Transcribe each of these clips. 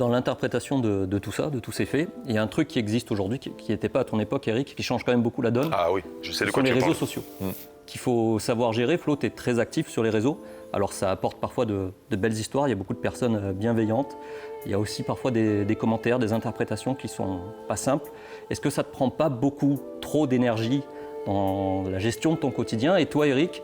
dans l'interprétation de tout ça, de tous ces faits. Il y a un truc qui existe aujourd'hui, qui n'était pas à ton époque, Eric, qui change quand même beaucoup la donne. Ah oui, je sais de quoi tu parles. tu Les réseaux sociaux. Qu'il faut savoir gérer. Flo, tu es très actif sur les réseaux. Alors ça apporte parfois de belles histoires, il y a beaucoup de personnes bienveillantes. Il y a aussi parfois des commentaires, des interprétations qui sont pas simples. Est-ce que ça te prend pas beaucoup trop d'énergie dans la gestion de ton quotidien? Et toi, Eric,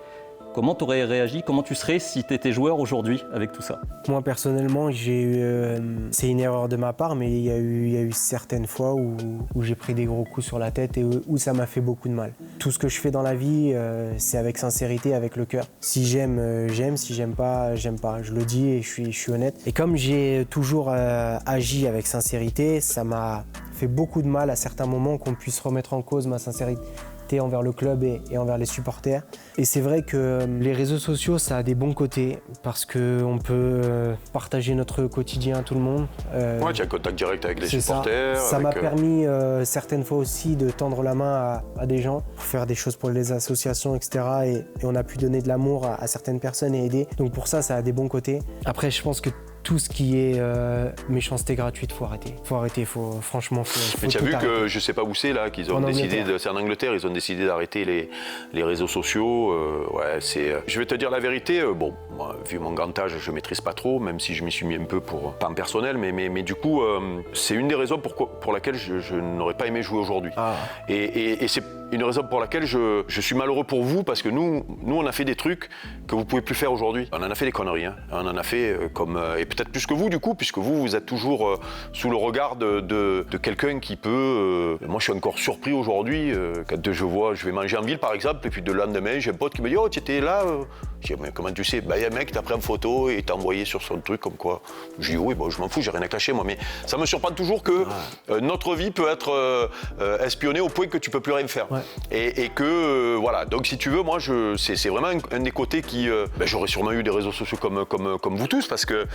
comment tu aurais réagi? Comment tu serais si tu étais joueur aujourd'hui avec tout ça? Moi, personnellement, c'est une erreur de ma part, mais il y a eu certaines fois où j'ai pris des gros coups sur la tête et où ça m'a fait beaucoup de mal. Tout ce que je fais dans la vie, c'est avec sincérité, avec le cœur. Si j'aime, j'aime. Si j'aime pas, j'aime pas. Je le dis et je suis honnête. Et comme j'ai toujours agi avec sincérité, ça m'a fait beaucoup de mal à certains moments qu'on puisse remettre en cause ma sincérité envers le club et envers les supporters. Et c'est vrai que les réseaux sociaux, ça a des bons côtés parce qu'on peut partager notre quotidien à tout le monde. Ouais, tu as un contact direct avec les supporters. Ça m'a permis certaines fois aussi de tendre la main à des gens pour faire des choses pour les associations, etc. Et on a pu donner de l'amour à certaines personnes et aider. Donc pour ça, ça a des bons côtés. Après, je pense que tout ce qui est méchanceté gratuite, faut arrêter. Franchement, faut Mais tu as vu arrêter. que je sais pas où c'est là, qu'ils ont décidé, c'est en Angleterre, ils ont décidé d'arrêter les réseaux sociaux. Je vais te dire la vérité, bon, moi, vu mon grand âge, je maîtrise pas trop, même si je m'y suis mis un peu pas en personnel, mais du coup, c'est une des raisons pour laquelle je n'aurais pas aimé jouer aujourd'hui. Ah. Et c'est une raison pour laquelle je suis malheureux pour vous, parce que nous, on a fait des trucs que vous pouvez plus faire aujourd'hui. On en a fait des conneries, hein. On en a fait et peut-être plus que vous du coup, puisque vous êtes toujours sous le regard de quelqu'un qui peut... moi, je suis encore surpris aujourd'hui quand je vais manger en ville par exemple, et puis le lendemain, j'ai un pote qui me dit « Oh, tu étais là ?» Je dis « Mais comment tu sais ?» Il y a un mec qui t'a pris en photo et t'a envoyé sur son truc comme quoi. Je dis « Oui, bon, je m'en fous, j'ai rien à cacher moi. » Mais ça me surprend toujours que notre vie peut être espionnée au point que tu peux plus rien faire. Ouais. Et que, voilà, donc si tu veux, moi, c'est vraiment un des côtés qui... j'aurais sûrement eu des réseaux sociaux comme vous tous, parce que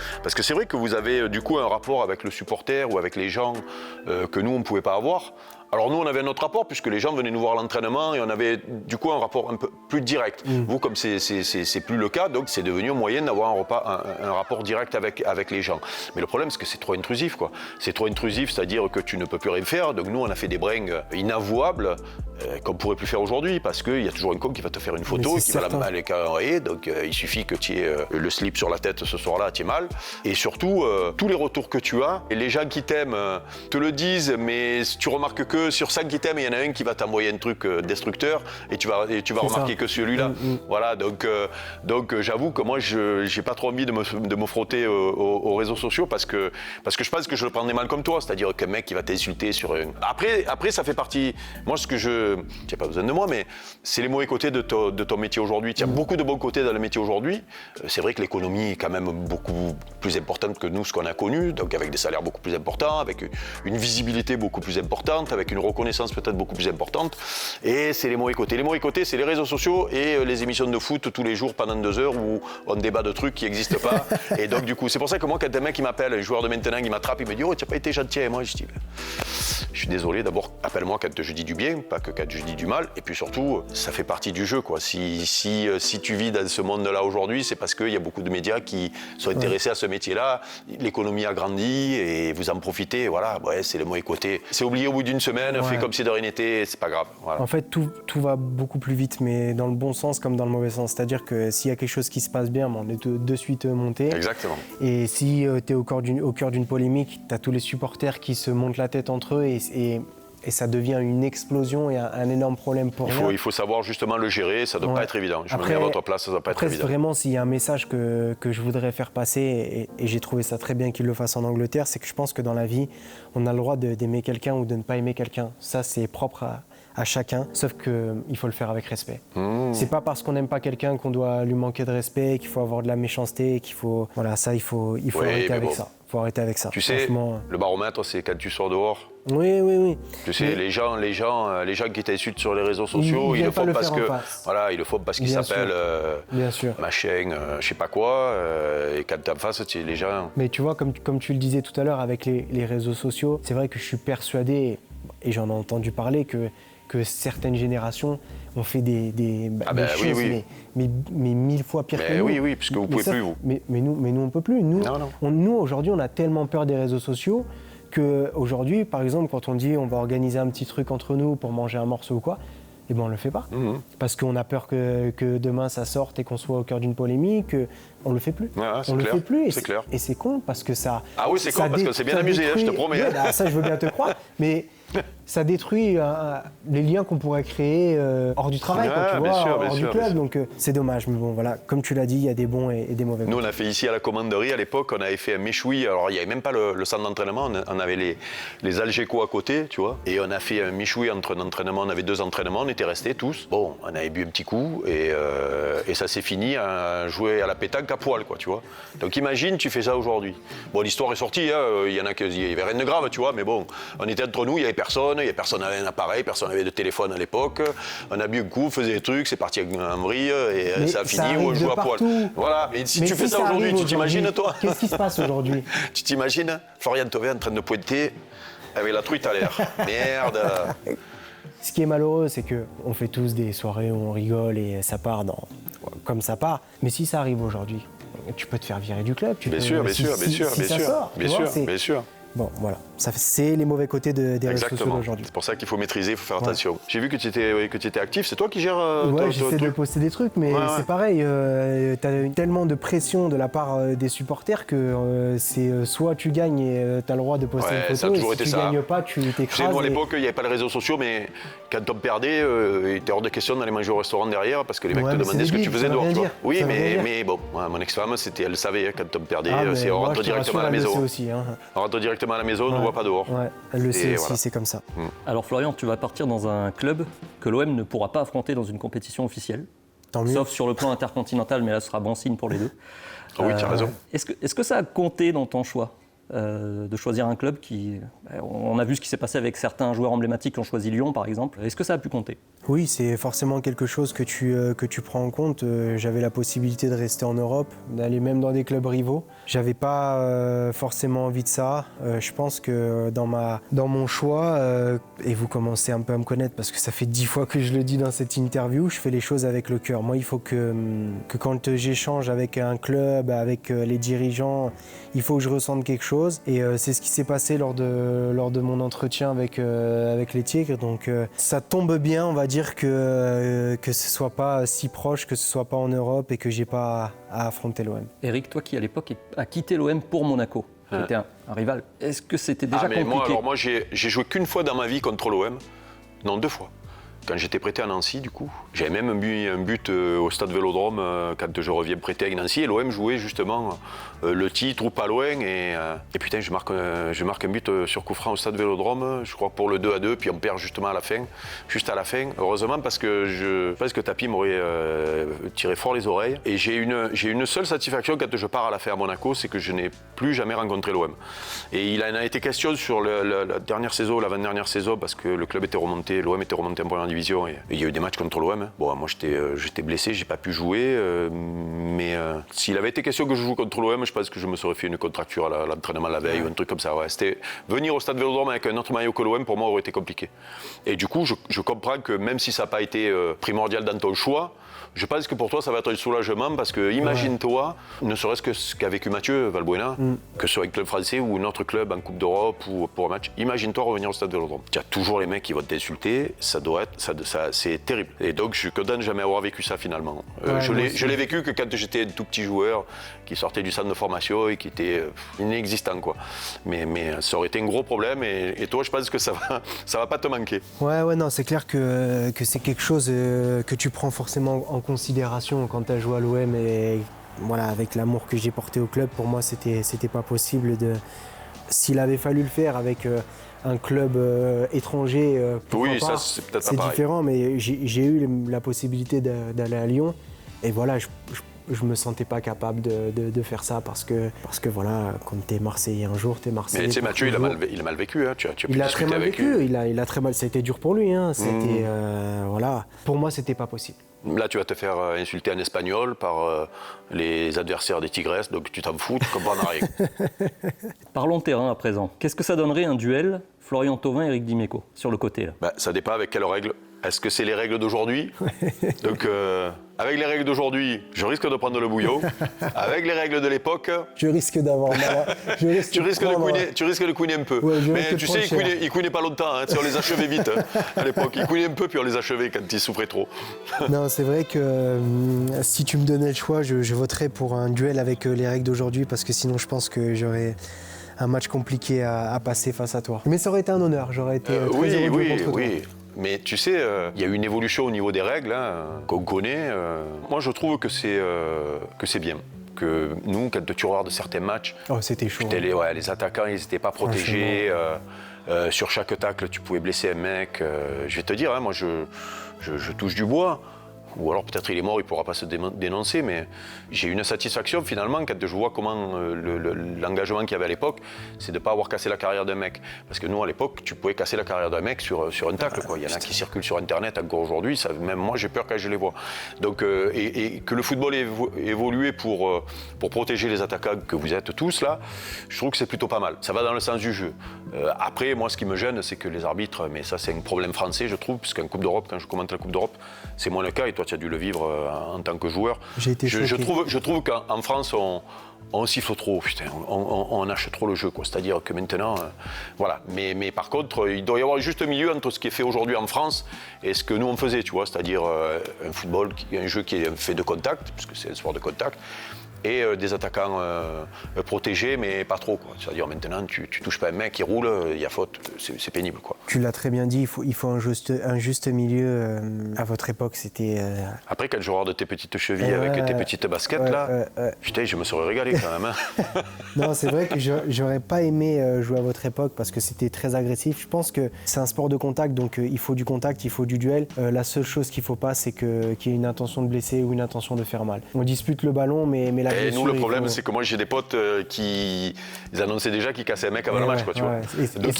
c'est vrai que vous avez du coup un rapport avec le supporter ou avec les gens que nous, on ne pouvait pas avoir. Alors nous, on avait un autre rapport, puisque les gens venaient nous voir à l'entraînement et on avait du coup un rapport un peu plus direct. Vous, comme c'est plus le cas, donc c'est devenu un moyen d'avoir un rapport direct avec les gens. Mais le problème, c'est que c'est trop intrusif, quoi. C'est trop intrusif, c'est-à-dire que tu ne peux plus rien faire. Donc nous, on a fait des bringues inavouables qu'on ne pourrait plus faire aujourd'hui, parce qu'il y a toujours un con qui va te faire une photo et qui va la mal envoyer. Donc il suffit que tu aies le slip sur la tête ce soir-là, tu es mal. Et surtout, tous les retours que tu as, et les gens qui t'aiment te le disent, mais tu remarques que sur 5 qui t'aiment, il y en a un qui va t'envoyer un truc destructeur et tu vas remarquer que celui-là. Voilà, donc j'avoue que moi, j'ai pas trop envie de me frotter aux réseaux sociaux parce que je pense que je le prendrais mal comme toi, c'est-à-dire qu'un mec qui va t'insulter sur un... Après, ça fait partie... Moi, tu n'as pas besoin de moi, mais c'est les mauvais côtés de ton métier aujourd'hui. Il y a beaucoup de bons côtés dans le métier aujourd'hui. C'est vrai que l'économie est quand même beaucoup plus importante que nous, ce qu'on a connu, donc avec des salaires beaucoup plus importants, avec une visibilité beaucoup plus importante, avec une reconnaissance peut-être beaucoup plus importante. Et c'est les mauvais côtés. Les mauvais côtés, c'est les réseaux sociaux et les émissions de foot tous les jours pendant 2 heures où on débat de trucs qui n'existent pas. Et donc du coup, c'est pour ça que moi, quand un mec qui m'appelle, un joueur de maintenant, il m'attrape, il me dit « Oh, tu n'as pas été gentil avec moi ?» Je dis « Je suis désolé, d'abord, appelle-moi quand je dis du bien, pas que quand je dis du mal. Et puis surtout, ça fait partie du jeu, quoi. Si tu vis dans ce monde-là aujourd'hui, c'est parce qu'il y a beaucoup de médias qui sont intéressés à ce métier-là. L'économie a grandi et vous en profitez. Voilà, ouais, c'est le mauvais côté. C'est oublié au bout d'une semaine, fait comme si de rien n'était, c'est pas grave. Voilà. En fait, tout va beaucoup plus vite, mais dans le bon sens comme dans le mauvais sens. C'est-à-dire que s'il y a quelque chose qui se passe bien, on est de suite monté. Exactement. Et si tu es au cœur d'une polémique, tu as tous les supporters qui se montent la tête entre eux et ça devient une explosion et un énorme problème pour rien. Il faut savoir justement le gérer, ça ne doit pas être évident. Je me mets à votre place, ça ne doit pas être évident. Vraiment, s'il y a un message que je voudrais faire passer, et j'ai trouvé ça très bien qu'ils le fassent en Angleterre, c'est que je pense que dans la vie, on a le droit d'aimer quelqu'un ou de ne pas aimer quelqu'un. Ça, c'est propre à chacun, sauf qu'il faut le faire avec respect. C'est pas parce qu'on n'aime pas quelqu'un qu'on doit lui manquer de respect, qu'il faut avoir de la méchanceté, qu'il faut... Voilà, ça, il faut arrêter avec ça. Faut arrêter avec ça. Tu sais, le baromètre, c'est quand tu sors dehors. Oui. Tu sais, les gens qui t'insultent sur les réseaux sociaux, ils le font parce que, voilà, ils le font parce qu'ils s'appellent machin, je sais pas quoi. Et quand t'es en face, les gens. Mais tu vois, comme tu le disais tout à l'heure avec les réseaux sociaux, c'est vrai que je suis persuadé, et j'en ai entendu parler, que que certaines générations ont fait des choses, oui. mais 1000 fois pire que nous. Oui, puisque vous pouvez plus, vous. Mais nous, on peut plus. Nous, aujourd'hui, on a tellement peur des réseaux sociaux qu'aujourd'hui, par exemple, quand on dit on va organiser un petit truc entre nous pour manger un morceau ou quoi, eh ben on le fait pas. Parce qu'on a peur que demain ça sorte et qu'on soit au cœur d'une polémique. On le fait plus. On le fait plus. C'est clair. Et c'est con parce que ça. Ah oui, c'est con parce que c'est bien amusé, je te promets. Ça, je veux bien te croire. Mais ça détruit les liens qu'on pourrait créer hors du travail, hors du club. Donc c'est dommage. Mais bon, voilà, comme tu l'as dit, il y a des bons et des mauvais. Nous, on a fait ici à la commanderie, à l'époque, on avait fait un méchoui. Alors, il n'y avait même pas le centre d'entraînement, on avait les Algeco à côté, tu vois. Et on a fait un méchoui entre un entraînement, on avait 2 entraînements, on était restés tous. Bon, on avait bu un petit coup et ça s'est fini à jouer à la pétanque à poil, quoi, tu vois. Donc imagine, tu fais ça aujourd'hui. Bon, l'histoire est sortie, hein, il y avait rien de grave, tu vois, mais bon, on était entre nous, il n'y avait personne n'avait un appareil, personne n'avait de téléphone à l'époque. On a bu un coup, on faisait des trucs, c'est parti en vrille et mais ça a fini où on joue à poil. Voilà, mais si tu fais ça aujourd'hui, tu t'imagines, toi? Qu'est-ce qui se passe aujourd'hui? Tu t'imagines Florian Thauvin en train de pointer avec la truite à l'air. Merde. Ce qui est malheureux, c'est qu'on fait tous des soirées où on rigole et ça part comme ça part. Mais si ça arrive aujourd'hui, tu peux te faire virer du club. Bien sûr. Bon, voilà. C'est les mauvais côtés des réseaux sociaux d'aujourd'hui. C'est pour ça qu'il faut maîtriser, il faut faire attention. J'ai vu que tu étais actif. C'est toi qui gères j'essaie de poster des trucs, mais c'est pareil. Tu as tellement de pression de la part des supporters que c'est soit tu gagnes et tu as le droit de poster une photo, et si tu gagnes pas, tu t'écrases. Nous, à l'époque, il n'y avait pas les réseaux sociaux, mais quand on perdait, il était hors de question d'aller manger au restaurant derrière parce que les mecs te demandaient ce que tu faisais dehors. Oui, mais bon, mon ex-femme, elle savait, quand on perdait, on rentre directement à la maison. On rentre directement à la maison, on ne voit pas dehors. Ouais, elle le sait aussi, c'est comme ça. Alors Florian, tu vas partir dans un club que l'OM ne pourra pas affronter dans une compétition officielle. Tant mieux. Sauf sur le plan intercontinental, mais là ce sera bon signe pour les deux. Oui, tu as raison. Est-ce que ça a compté dans ton choix de choisir un club qui... On a vu ce qui s'est passé avec certains joueurs emblématiques qui ont choisi Lyon, par exemple. Est-ce que ça a pu compter ? Oui, c'est forcément quelque chose que tu prends en compte. J'avais la possibilité de rester en Europe, d'aller même dans des clubs rivaux. J'avais pas forcément envie de ça. Je pense que dans mon choix, et vous commencez un peu à me connaître parce que ça fait 10 fois que je le dis dans cette interview, je fais les choses avec le cœur. Moi, il faut que quand j'échange avec un club, avec les dirigeants, il faut que je ressente quelque chose. Et c'est ce qui s'est passé lors de mon entretien avec les Tigres. Donc ça tombe bien, on va dire que ce soit pas si proche, que ce soit pas en Europe et que j'ai pas à affronter l'OM. Eric, toi qui à l'époque a quitté l'OM pour Monaco, qui était un rival, est-ce que c'était déjà compliqué ? Moi j'ai joué qu'une fois dans ma vie contre l'OM, non 2 fois. Quand j'étais prêté à Nancy, du coup, j'avais même mis un but au stade Vélodrome quand je reviens prêté avec Nancy. Et l'OM jouait justement le titre ou pas loin. Et putain, je marque un but sur coup franc au stade Vélodrome, je crois pour le 2-2. Puis on perd justement à la fin, juste à la fin. Heureusement parce que je pense que Tapi m'aurait tiré fort les oreilles. Et j'ai une seule satisfaction quand je pars à la fin à Monaco, c'est que je n'ai plus jamais rencontré l'OM. Et il en a été question sur la dernière saison, l'avant-dernière saison, parce que le club était remonté, l'OM était remonté en première division. Et il y a eu des matchs contre l'OM. Bon, moi j'étais blessé, j'ai pas pu jouer. Mais s'il avait été question que je joue contre l'OM, je pense que je me serais fait une contracture à l'entraînement la veille ou un truc comme ça. Ouais. Venir au stade Vélodrome avec un autre maillot que l'OM, pour moi, aurait été compliqué. Et du coup, je comprends que même si ça n'a pas été primordial dans ton choix, je pense que pour toi, ça va être un soulagement parce que imagine-toi, ne serait-ce que ce qu'a vécu Mathieu Valbuena, que ce soit un club français ou un autre club en Coupe d'Europe ou pour un match, imagine-toi revenir au stade Vélodrome. Tu as toujours les mecs qui vont t'insulter, c'est terrible. Et donc, je suis content de jamais avoir vécu ça finalement. Je l'ai vécu que quand j'étais un tout petit joueur qui sortait du centre de formation et qui était inexistant, quoi. Mais ça aurait été un gros problème et toi, je pense que ça va pas te manquer. Ouais, non, c'est clair que c'est quelque chose que tu prends forcément en considération quand tu as joué à l'OM et voilà, avec l'amour que j'ai porté au club, pour moi c'était pas possible s'il avait fallu le faire avec un club étranger, oui, pas, ça c'est peut-être pas pareil. Différent, mais j'ai eu la possibilité d'aller à Lyon et voilà, je me sentais pas capable de faire ça parce que voilà, quand t'es Marseillais un jour, t'es Marseillais. Mais tu sais, Mathieu, il a mal vécu, hein. Tu as il a très mal vécu. Il a très mal. Ça a été dur pour lui, hein. C'était voilà. Pour moi, c'était pas possible. Là, tu vas te faire insulter en espagnol par les adversaires des Tigresses, donc tu t'en fous, tu comprends rien. Parlons terrain à présent. Qu'est-ce que ça donnerait un duel Florian Thauvin, Eric Dimeco, sur le côté là ? Ça dépend avec quelles règles. est-ce que c'est les règles d'aujourd'hui? Donc, avec les règles d'aujourd'hui, je risque de prendre le bouillon. Avec les règles de l'époque, je risque d'avoir mal. Tu risques de couiner un peu. Ouais, mais tu sais, ils couinaient pas longtemps, hein, on les achevait vite à l'époque. Ils couinaient un peu, puis on les achevait quand ils souffraient trop. Non, c'est vrai que si tu me donnais le choix, je voterais pour un duel avec les règles d'aujourd'hui, parce que sinon je pense que j'aurais un match compliqué à passer face à toi. Mais ça aurait été un honneur, j'aurais été très heureux de jouer contre toi. Mais tu sais, il y a eu une évolution au niveau des règles qu'on connaît. Moi, je trouve que c'est bien. Que nous, quand tu regardes certains matchs, c'était chaud. Les attaquants, ils n'étaient pas protégés. Sur chaque tacle, tu pouvais blesser un mec. Je vais te dire, moi, je touche du bois. Ou alors peut-être il est mort, il ne pourra pas se dénoncer, mais j'ai une satisfaction finalement quand je vois comment l'engagement qu'il y avait à l'époque, c'est de ne pas avoir cassé la carrière d'un mec. Parce que nous à l'époque, tu pouvais casser la carrière d'un mec sur un tacle. Il y en a qui circulent sur Internet encore aujourd'hui, même moi j'ai peur quand je les vois. Donc, et que le football ait évolué pour protéger les attaquants que vous êtes tous là, je trouve que c'est plutôt pas mal. Ça va dans le sens du jeu. Après, moi ce qui me gêne, c'est que les arbitres, mais ça c'est un problème français je trouve, parce qu'en Coupe d'Europe, quand je commente la Coupe d'Europe, c'est moins le cas, et toi tu as dû le vivre en tant que joueur. Je trouve qu'en France, on siffle trop, putain, on hache trop le jeu, quoi. C'est-à-dire que maintenant, voilà. Mais par contre, il doit y avoir juste milieu entre ce qui est fait aujourd'hui en France et ce que nous on faisait, tu vois. C'est-à-dire un football, un jeu qui est fait de contact, puisque c'est un sport de contact, et des attaquants protégés, mais pas trop, quoi. C'est-à-dire maintenant, tu touches pas un mec, il roule, il y a faute, c'est pénible, quoi. Tu l'as très bien dit, il faut un juste milieu. À votre époque, c'était... Après, quand je regarde tes petites chevilles avec tes petites baskets, là, putain, je me serais régalé quand même. Hein. Non, c'est vrai que j'aurais pas aimé jouer à votre époque parce que c'était très agressif. Je pense que c'est un sport de contact, donc il faut du contact, il faut du duel. La seule chose qu'il faut pas, c'est qu'il y ait une intention de blesser ou une intention de faire mal. On dispute le ballon, mais la Et nous, le problème, c'est que moi, j'ai des potes qui annonçaient déjà qu'ils cassaient un mec avant le match, quoi, tu vois. Donc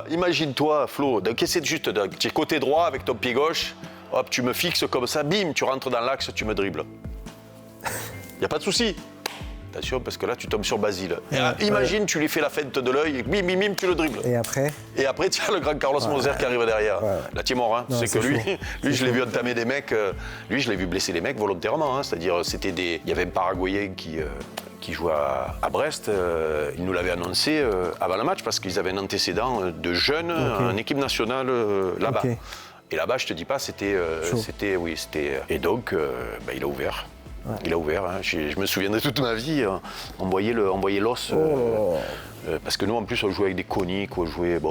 imagine-toi, Flo, donc c'est juste, tu es côté droit avec ton pied gauche, hop, tu me fixes comme ça, bim, tu rentres dans l'axe, tu me dribbles. Il n'y a pas de souci. Attention, parce que là, tu tombes sur Basile. Imagine, tu lui fais la feinte de l'œil, et bim, bim, bim, tu le dribbles. Et après, tu as le grand Carlos Moser qui arrive derrière. Là, tu es mort, hein. C'est que lui, je l'ai vu entamer des mecs, lui, je l'ai vu blesser les mecs volontairement. Hein. C'est-à-dire, il y avait un Paraguayen qui jouait à Brest. Il nous l'avait annoncé avant le match parce qu'ils avaient un antécédent de jeunes en équipe nationale là-bas. Et là-bas, je te dis pas, c'était. Et donc, il a ouvert. Ouais. Il a ouvert, hein. Je me souviendrai toute ma vie, on voyait l'os. Parce que nous, en plus, on jouait avec des coniques, on jouait,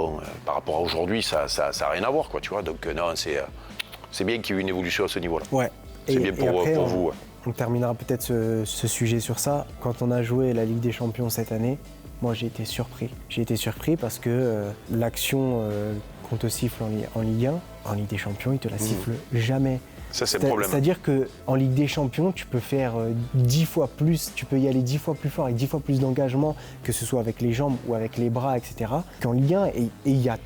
par rapport à aujourd'hui, ça n'a rien à voir, quoi, tu vois. Donc, non, c'est bien qu'il y ait eu une évolution à ce niveau-là. Ouais. C'est bien pour vous. Ouais. On terminera peut-être ce sujet sur ça. Quand on a joué la Ligue des Champions cette année, moi, j'ai été surpris. J'ai été surpris parce que l'action qu'on te siffle en Ligue 1, en Ligue des Champions, ils te la sifflent jamais. Ça, c'est le problème. C'est-à-dire qu'en Ligue des Champions, tu peux faire 10 fois plus, tu peux y aller 10 fois plus fort avec 10 fois plus d'engagement, que ce soit avec les jambes ou avec les bras, etc. qu'en Ligue 1. Et il y a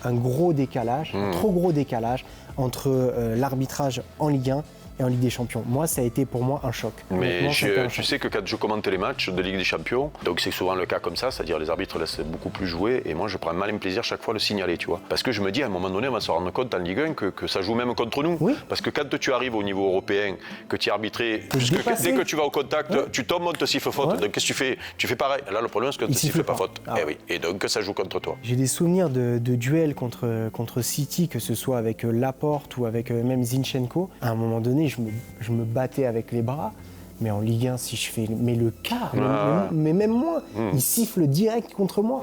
un gros décalage, un trop gros décalage entre l'arbitrage en Ligue 1 et en Ligue des Champions. Moi, ça a été pour moi un choc. Mais tu sais que quand je commente les matchs de Ligue des Champions, donc c'est souvent le cas comme ça, c'est-à-dire les arbitres laissent beaucoup plus jouer, et moi je prends malin plaisir chaque fois à le signaler, tu vois. Parce que je me dis à un moment donné, on va se rendre compte en Ligue 1 que ça joue même contre nous. Oui. Parce que quand tu arrives au niveau européen, que tu es arbitré, dès que tu vas au contact, tu tombes, on te siffle faute. Donc qu'est-ce que tu fais? Tu fais pareil. Là, le problème, c'est que tu ne siffles pas faute. Et donc ça joue contre toi. J'ai des souvenirs de duels contre City, que ce soit avec Laporte ou avec même Zinchenko. À un moment donné, je me battais avec les bras, mais en Ligue 1, si je fais le quart, mais même moins, ils sifflent direct contre moi.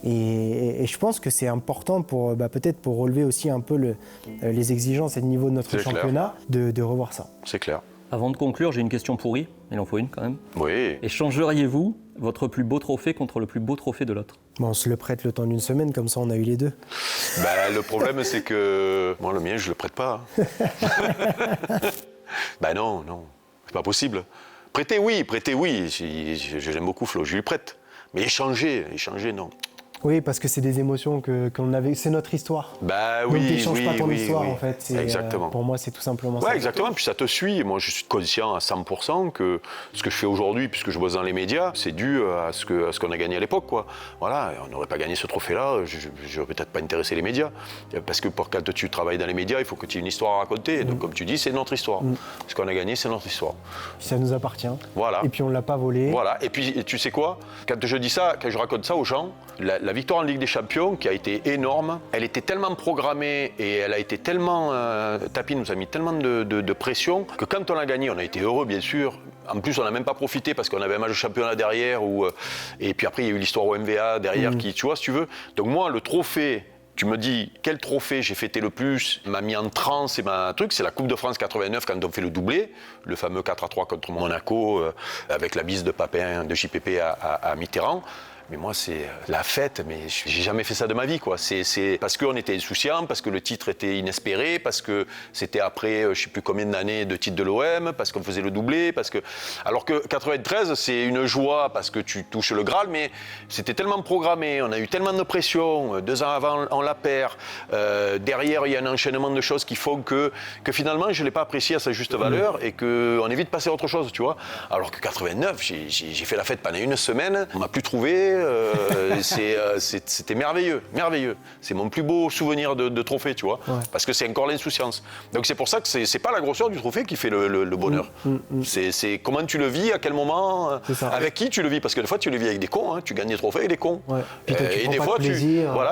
Et je pense que c'est important pour peut-être pour relever aussi un peu les exigences et le niveau de notre championnat, de revoir ça. C'est clair. Avant de conclure, j'ai une question pourrie, il en faut une quand même. Oui. Échangeriez-vous votre plus beau trophée contre le plus beau trophée de l'autre? On se le prête le temps d'une semaine, comme ça on a eu les deux. Le problème, c'est que moi, le mien, je le prête pas. Non, c'est pas possible. Prêter, oui. Je l'aime beaucoup, Flo, je lui prête. Mais échanger, non. Oui, parce que c'est des émotions qu'on avait, c'est notre histoire. Bah Donc oui, t'échanges pas ton histoire en fait. Exactement. Pour moi, c'est tout simplement ça. Ouais, exactement. Puis ça te suit. Moi, je suis conscient à 100% que ce que je fais aujourd'hui, puisque je bosse dans les médias, c'est dû à ce qu'on a gagné à l'époque, quoi. Voilà, on n'aurait pas gagné ce trophée-là, je n'aurais peut-être pas intéressé les médias. Parce que quand tu travailles dans les médias, il faut que tu aies une histoire à raconter. Et donc, comme tu dis, c'est notre histoire. Ce qu'on a gagné, c'est notre histoire. Ça nous appartient. Voilà. Et puis on l'a pas volé. Voilà. Et puis, tu sais quoi? Quand je dis ça, quand je raconte ça aux gens, la victoire en Ligue des Champions, qui a été énorme, elle était tellement programmée et elle a été tellement... Tapi nous a mis tellement de pression que quand on l'a gagné, on a été heureux, bien sûr. En plus, on n'a même pas profité parce qu'on avait un match de championnat derrière. Et puis après, il y a eu l'histoire au MVA derrière qui, tu vois, si tu veux. Donc moi, le trophée... Tu me dis, quel trophée j'ai fêté le plus, m'a mis en transe et m'a truc, c'est la Coupe de France 89 quand on fait le doublé, le fameux 4-3 contre Monaco, avec la bise de Papin, de JPP à Mitterrand. Mais moi, c'est la fête, mais j'ai jamais fait ça de ma vie, quoi. C'est parce qu'on était insouciants, parce que le titre était inespéré, parce que c'était après, je sais plus combien d'années de titre de l'OM, parce qu'on faisait le doublé, parce que... Alors que 93, c'est une joie parce que tu touches le Graal, mais c'était tellement programmé, on a eu tellement de pression, 2 ans avant, on la perd. Derrière, il y a un enchaînement de choses qui font que finalement, je ne l'ai pas apprécié à sa juste valeur et qu'on est vite passé à autre chose, tu vois. Alors que 89, j'ai fait la fête pendant une semaine, on m'a plus trouvé. C'était merveilleux, merveilleux. C'est mon plus beau souvenir de trophée, tu vois, parce que c'est encore l'insouciance. Donc c'est pour ça que c'est pas la grosseur du trophée qui fait le bonheur. C'est comment tu le vis, à quel moment, avec qui tu le vis, parce que des fois tu le vis avec des cons, hein, tu gagnes des trophées avec des cons. Ouais. Puis toi, et des fois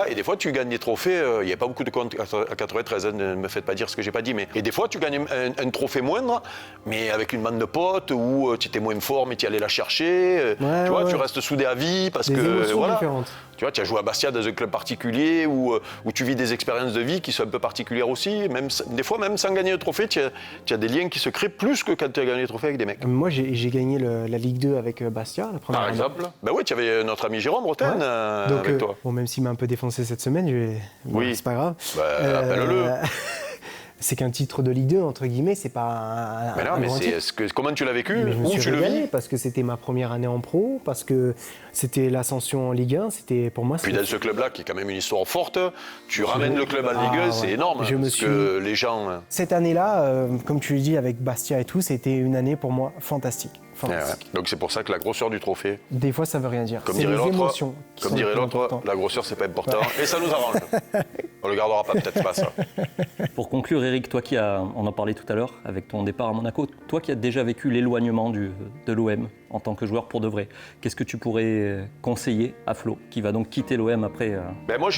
et des fois tu gagnes des trophées. Il n'y a pas beaucoup de cons à 93, hein, ne me faites pas dire ce que j'ai pas dit, mais et des fois tu gagnes un trophée moindre, mais avec une bande de potes où tu étais moins fort, mais tu allais la chercher. Tu vois, tu restes soudé à vie parce que voilà. Différentes. Tu vois, tu as joué à Bastia dans un club particulier où tu vis des expériences de vie qui sont un peu particulières aussi. Même, des fois, même sans gagner le trophée, tu as des liens qui se créent plus que quand tu as gagné le trophée avec des mecs. Moi, j'ai gagné la Ligue 2 avec Bastia, la première année. Par exemple. Ben oui, tu avais notre ami Jérôme Bretagne avec toi. Bon, même s'il m'a un peu défoncé cette semaine, c'est pas grave. Appelle-le. C'est qu'un titre de Ligue 2, entre guillemets, c'est pas mais non, mais comment tu l'as vécu? Où tu le vis? Parce que c'était ma première année en pro, parce que c'était l'ascension en Ligue 1, c'était pour moi... Puis dans ce club-là, qui est quand même une histoire forte, tu ramènes le club en Ligue 1, c'est énorme. Que les gens... Cette année-là, comme tu le dis, avec Bastia et tout, c'était une année pour moi fantastique. Ouais. Donc c'est pour ça que la grosseur du trophée... Des fois, ça veut rien dire. Comme dirait l'autre, la grosseur, c'est pas important. Et ça nous arrange. On le gardera pas, peut-être pas ça. Pour conclure, Eric, toi on en parlait tout à l'heure avec ton départ à Monaco, toi qui as déjà vécu l'éloignement de l'OM en tant que joueur pour de vrai, qu'est-ce que tu pourrais conseiller à Flo, qui va donc quitter l'OM après moi,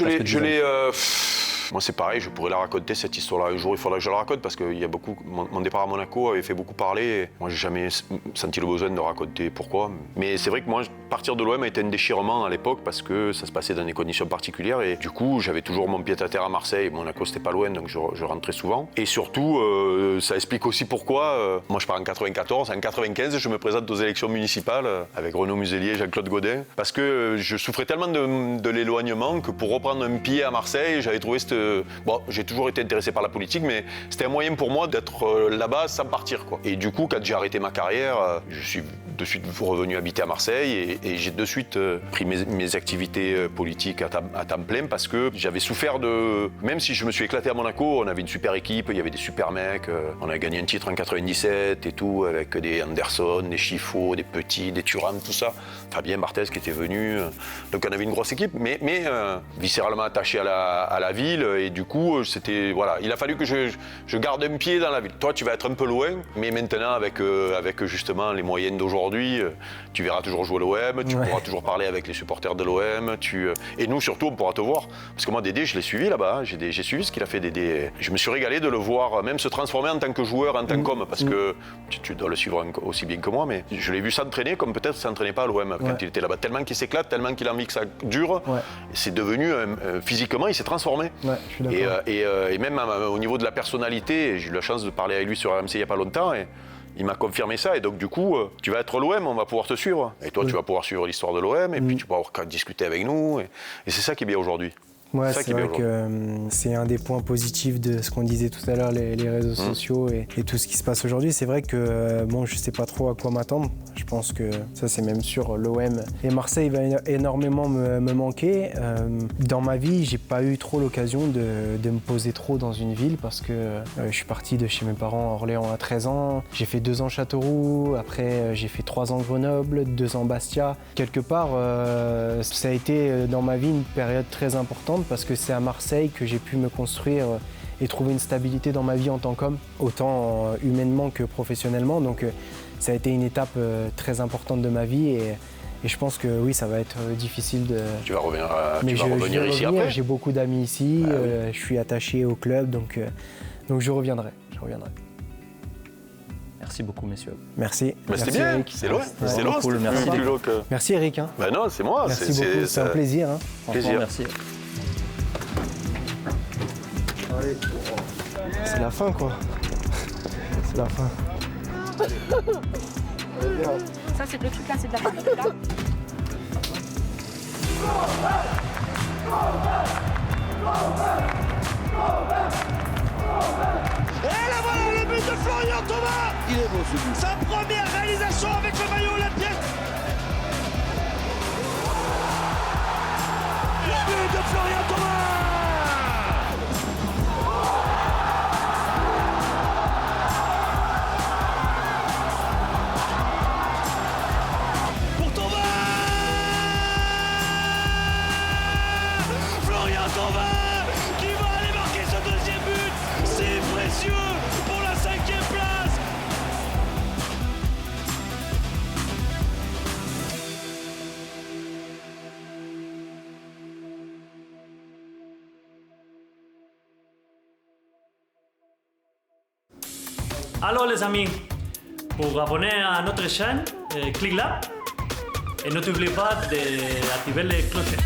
moi, c'est pareil, je pourrais la raconter, cette histoire-là. Un jour, il faudra que je la raconte parce que mon départ à Monaco avait fait beaucoup parler. Et moi, j'ai jamais senti le besoin de raconter pourquoi. Mais c'est vrai que moi, partir de l'OM a été un déchirement à l'époque parce que ça se passait dans des conditions particulières. Et du coup, j'avais toujours mon pied-à-terre à Marseille. Monaco, c'était pas loin, donc je rentrais souvent. Et surtout, ça explique aussi pourquoi. Moi, je pars en 94. En 95, je me présente aux élections municipales avec Renaud Muselier et Jean-Claude Gaudin. Parce que je souffrais tellement de l'éloignement que pour reprendre un pied à Marseille, j'avais trouvé j'ai toujours été intéressé par la politique, mais c'était un moyen pour moi d'être là-bas sans partir, quoi. Et du coup, quand j'ai arrêté ma carrière, je suis de suite revenu habiter à Marseille et j'ai de suite pris mes activités politiques à temps plein parce que j'avais souffert de... Même si je me suis éclaté à Monaco, on avait une super équipe, il y avait des super mecs, on a gagné un titre en 97 et tout, avec des Anderson, des Chiffot, des Petits, des Thuram, tout ça. Fabien Barthez qui était venu. Donc on avait une grosse équipe, mais viscéralement attaché à la ville. Et du coup, il a fallu que je garde un pied dans la ville. Toi, tu vas être un peu loin, mais maintenant, avec justement les moyennes d'aujourd'hui, tu verras toujours jouer l'OM, tu pourras toujours parler avec les supporters de l'OM. Et nous, surtout, on pourra te voir. Parce que moi, Dédé, je l'ai suivi là-bas. Hein. J'ai suivi ce qu'il a fait, Dédé. Je me suis régalé de le voir même se transformer en tant que joueur, en tant qu'homme. Parce que tu dois le suivre aussi bien que moi, mais je l'ai vu s'entraîner comme peut-être il ne s'entraînait pas à l'OM quand il était là-bas. Tellement qu'il s'éclate, tellement qu'il a envie que ça dure. C'est devenu, physiquement, il s'est transformé. Ouais, je suis d'accord. Et même au niveau de la personnalité, j'ai eu la chance de parler avec lui sur RMC il n'y a pas longtemps. Et il m'a confirmé ça. Et donc, du coup, tu vas être l'OM, on va pouvoir te suivre. Et toi, tu vas pouvoir suivre l'histoire de l'OM. Et puis, tu vas pouvoir discuter avec nous. Et c'est ça qui est bien aujourd'hui. Ouais, ça c'est qui est bien vrai que c'est un des points positifs de ce qu'on disait tout à l'heure, les réseaux sociaux et tout ce qui se passe aujourd'hui. C'est vrai que bon, je sais pas trop à quoi m'attendre. Je pense que ça, c'est même sûr, l'OM et Marseille va énormément me manquer. Dans ma vie, j'ai pas eu trop l'occasion de me poser trop dans une ville parce que je suis parti de chez mes parents à Orléans à 13 ans. J'ai fait 2 ans Châteauroux, après j'ai fait 3 ans Grenoble, 2 ans Bastia. Quelque part, ça a été dans ma vie une période très importante parce que c'est à Marseille que j'ai pu me construire et trouver une stabilité dans ma vie en tant qu'homme, autant humainement que professionnellement. Donc ça a été une étape très importante de ma vie et je pense que oui, ça va être difficile de... Tu vas revenir, Mais tu vas revenir ici après. J'ai beaucoup d'amis ici, Oui. je suis attaché au club, donc je reviendrai. Merci beaucoup, messieurs. Merci. Mais c'était Merci, bien, Eric. c'est loin. C'était C'est loin, cool, c'était merci. plus long que... Merci Eric. Hein. Ben non, c'est moi. Merci beaucoup, c'est un plaisir. Hein. Franchement, Plaisir. merci. C'est la fin quoi. C'est la fin. Ça, c'est le truc là, c'est de la pâte là. Et là voilà le but de Florian Thauvin. Il est beau ce but. Sa première réalisation avec le maillot olympien. Le but de Florian Thauvin. Pour Thauvin. Florian Thauvin qui va aller marquer ce deuxième but. C'est précieux pour la 5e place. Alors les amis, pour abonner à notre chaîne, clique là et n'oubliez pas d'activer les clochettes.